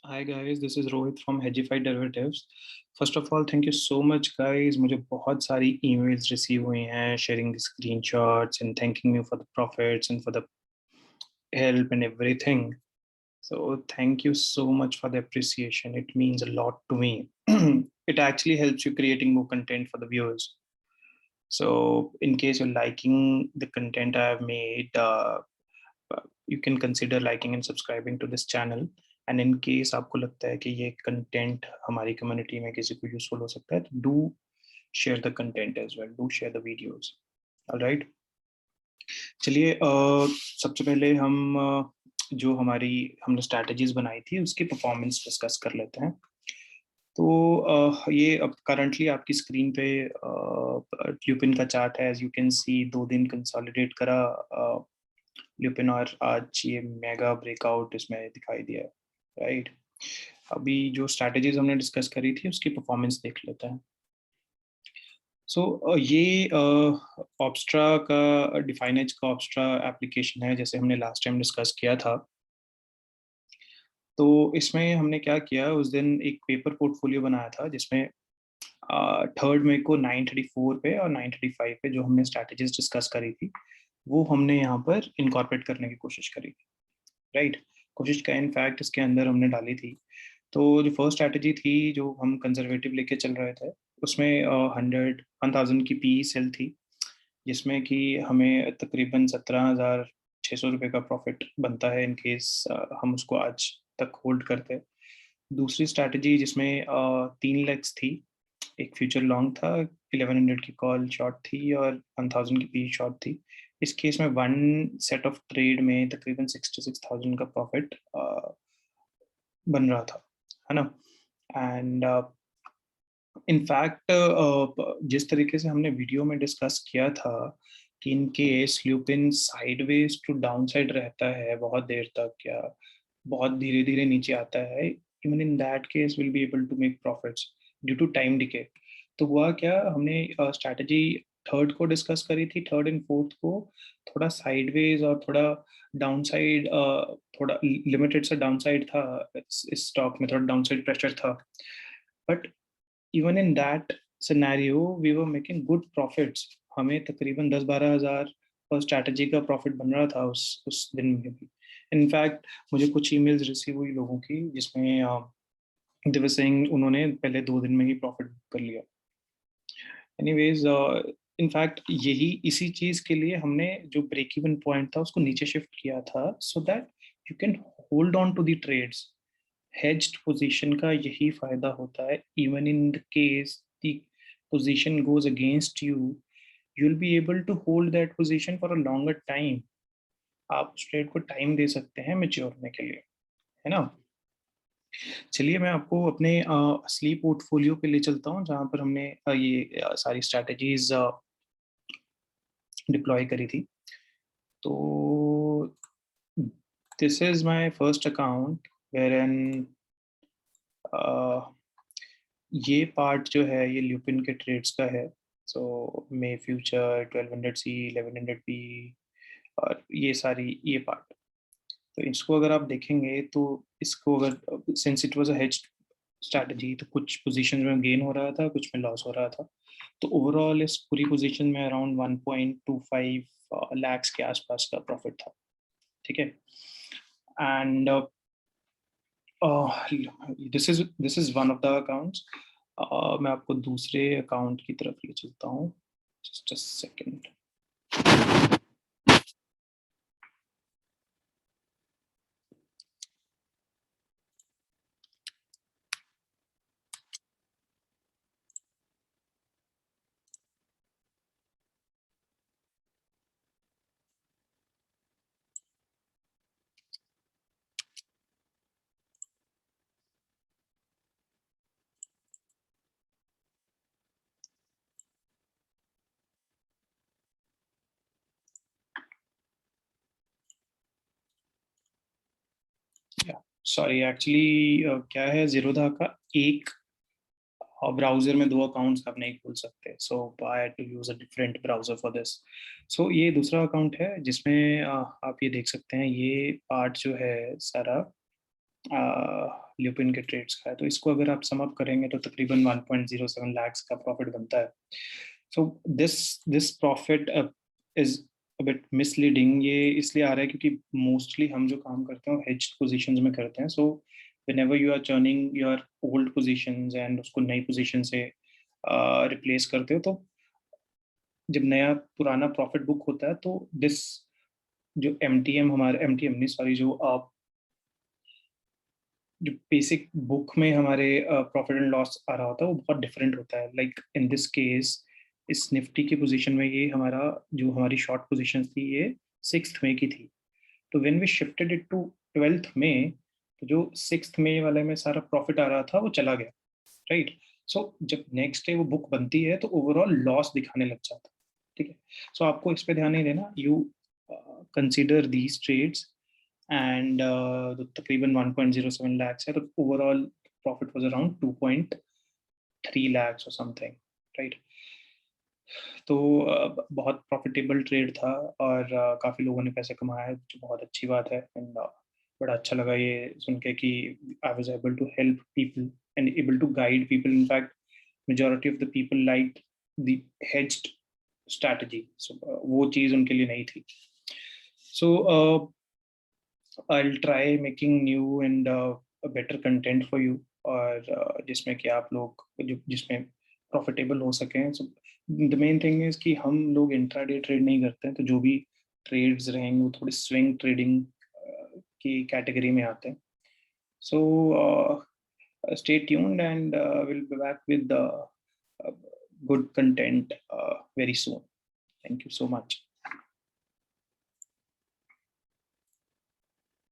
Hi guys, this is Rohit from Hedgify Derivatives. First of all, thank you so much guys. मुझे बहुत सारी emails receive हुई हैं sharing the screenshots and thanking me for the profits and for the help and everything. So thank you so much for the appreciation. It means a lot to me. It actually helps you creating more content for the viewers. So in case you're liking the content I have made, you can consider liking and subscribing to this channel. And in case आपको लगता है कि ये content हमारी community में किसी को useful हो सकता है तो do share the content as well, do share the videos. Alright, चलिए सबसे पहले हम जो हमने स्ट्रैटेजीज बनाई थी उसकी परफॉर्मेंस डिस्कस कर लेते हैं। तो ये अब करंटली आपकी स्क्रीन पे ल्यूपिन का चार्ट है। एज यू कैन सी 2 दिन कंसोलिडेट करा ल्यूपिन और आज ये मेगा ब्रेकआउट इसमें दिखाई दिया है, राइट। अभी जो स्ट्रैटेजीज हमने डिस्कस करी थी उसकी परफॉर्मेंस देख लेते हैं। सो ये ऑब्स्ट्रा का डिफाइनेज का ऑब्स्ट्रा एप्लीकेशन है, जैसे हमने लास्ट टाइम डिस्कस किया था। तो इसमें हमने क्या किया, उस दिन एक पेपर पोर्टफोलियो बनाया था जिसमें 3 मई को 934 पे और 935 पे जो हमने स्ट्रैटेजीज डिस्कस करी थी वो हमने यहाँ पर इनकॉर्पोरेट करने की कोशिश करी थी, राइट। कोशिश का इनफैक्ट इसके अंदर हमने डाली थी। तो जो फर्स्ट स्ट्रैटेजी थी जो हम कंजर्वेटिव लेके चल रहे थे उसमें 100,000 की पी सेल थी, जिसमें कि हमें तकरीबन 17,600 रुपये का प्रॉफिट बनता है इन केस हम उसको आज तक होल्ड करते। दूसरी स्ट्रैटेजी जिसमें 3 लेग्स थी, एक फ्यूचर लॉन्ग था, 1100 की कॉल शॉर्ट थी और 1000 की पी शॉर्ट थी। इस केस में वन सेट ऑफ ट्रेड में तकरीबन 66,000 का प्रॉफिट बन रहा था, है ना। एंड इनफैक्ट जिस तरीके से हमने वीडियो में डिस्कस किया था कि in case Lupin sideways to downside रहता है बहुत देर तक या बहुत धीरे धीरे नीचे आता है, even in that case will be able to make profits due to time decay. तो हुआ क्या, हमने स्ट्रैटेजी थर्ड को डिस्कस करी थी, थर्ड एंड फोर्थ को थोड़ा साइडवेज और थोड़ा डाउन साइड, थोड़ा लिमिटेड सा डाउन साइड था इस स्टॉक में, थोड़ा डाउन साइड प्रेशर था। But even in that scenario we were making good profits. हमें तकरीबन 10-12 हज़ार पर स्ट्रैटेजी का प्रॉफिट बन रहा था उस दिन में भी। इनफैक्ट मुझे कुछ ईमेल्स रिसीव हुई लोगों की जिसमें दिवस सिंह उन्होंने पहले 2 दिन में ही प्रॉफिट कर लिया। एनीवेज, इनफैक्ट यही इसी चीज के लिए हमने जो ब्रेक इवन पॉइंट था उसको नीचे शिफ्ट किया था, so that you can hold on to the trades. Hedged position का यही फायदा होता है, even in the case the position goes against you, you will be able to hold that position for a longer time. आप उस trade को time दे सकते हैं मैच्योर होने के लिए, है ना। चलिए मैं आपको अपने असली पोर्टफोलियो पे ले चलता हूँ जहाँ पर हमने ये सारी स्ट्रैटेजीज डिप्लॉय करी थी। तो this is my first account where an ये पार्ट जो है ये ल्यूपिन के ट्रेड्स का है। सो मे फ्यूचर 1200 सी 1100 पी और ये सारी ये पार्ट। तो इसको अगर आप देखेंगे तो इसको अगर since it was a hedged strategy तो कुछ पोजीशन में गेन हो रहा था, कुछ में लॉस हो रहा था। तो ओवरऑल इस पूरी पोजीशन में अराउंड 1.25 लाख्स के आसपास का प्रॉफिट था, ठीक है। And this is one of the accounts. मैं आपको दूसरे अकाउंट की तरफ ले चलता हूँ, just a second. Sorry, actually क्या है, जीरोधा का एक ब्राउजर में 2 अकाउंट्स आप नहीं खोल सकते, so I had to use a different browser for this. So ये दूसरा अकाउंट है जिसमें आप ये देख सकते हैं, ये पार्ट जो है सारा ल्यूपिन के ट्रेड्स का है। तो इसको अगर आप सम अप करेंगे तो तकरीबन 1.07 लाख का प्रॉफिट बनता है। So this profit is a bit misleading. ये इसलिए आ रहा है क्योंकि मोस्टली हम जो काम करते हैं वो हेज्ड पोजीशंस में करते हैं। सो whenever you are churning your old positions and उसको नई पोजीशन से रिप्लेस करते हो, तो जब नया पुराना प्रॉफिट बुक होता है तो दिस जो एमटीएम हमारे एमटीएम नहीं सॉरी जो बेसिक बुक में हमारे प्रॉफिट एंड लॉस आ रहा होता है वो बहुत डिफरेंट होता है। लाइक इन दिस केस इस निफ्टी की पोजीशन में ये हमारा जो हमारी शॉर्ट पोजीशन थी ये 6 मई की थी। तो when we shifted it to 12 May, तो जो 6 मई वाले में सारा प्रॉफिट आ रहा था वो चला गया, राइट। सो जब नेक्स्ट डे वो बुक बनती है तो ओवरऑल लॉस दिखाने लग जाता है, ठीक है। सो आपको इस पे ध्यान नहीं देना। You consider these trades and तकरीबन 1.07 lakhs है, तो overall profit was around 2.3 lakhs और समथिंग, राइट। तो बहुत प्रॉफिटेबल ट्रेड था और काफ़ी लोगों ने पैसे कमाए हैं, जो बहुत अच्छी बात है। एंड बड़ा अच्छा लगा ये सुन के कि I was able to help people and able to guide people. In fact majority of the people like the hedged strategy. So वो चीज़ उनके लिए नहीं थी। सो I'll try making new and a better content for you, और जिसमें कि आप लोग जो जिसमें प्रॉफिटेबल हो सकें। So the main thing is कि हम लोग इंट्राडे ट्रेड नहीं करते हैं, तो जो भी ट्रेड्स रहेंगे वो थोड़ी स्विंग ट्रेडिंग की कैटेगरी में आते हैं। सो stay tuned and we'll be back with the good content very soon. Thank you so much.